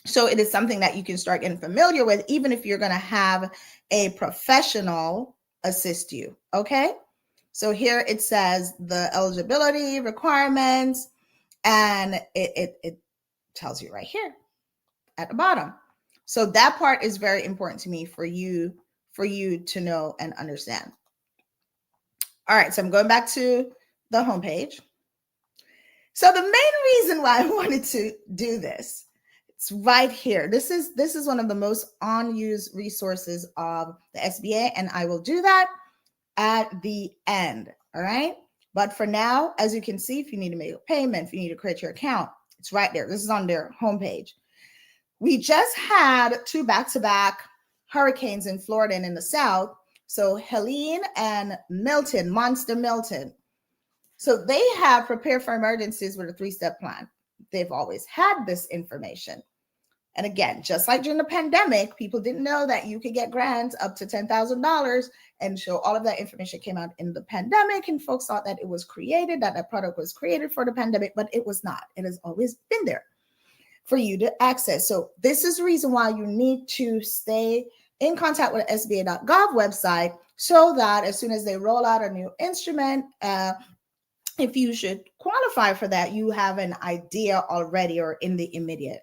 So it is something that you can start getting familiar with, even if you're going to have a professional assist you. Okay. So here it says the eligibility requirements, and it tells you right here at the bottom. So that part is very important to me for you to know and understand. All right, so I'm going back to the homepage. So the main reason why I wanted to do this, it's right here. This is one of the most unused resources of the SBA, and I will do that at the end. All right. But for now, as you can see, if you need to make a payment, if you need to create your account, it's right there. This is on their homepage. We just had 2 back-to-back hurricanes in Florida and in the South. So Helene and Milton, Monster Milton. So they have prepared for emergencies with a 3-step plan. They've always had this information. And again, just like during the pandemic, people didn't know that you could get grants up to $10,000. And so all of that information came out in the pandemic, and folks thought that it was created, that product was created for the pandemic, but it was not. It has always been there for you to access. So this is the reason why you need to stay in contact with the SBA.gov website, so that as soon as they roll out a new instrument, if you should qualify for that, you have an idea already or in the immediate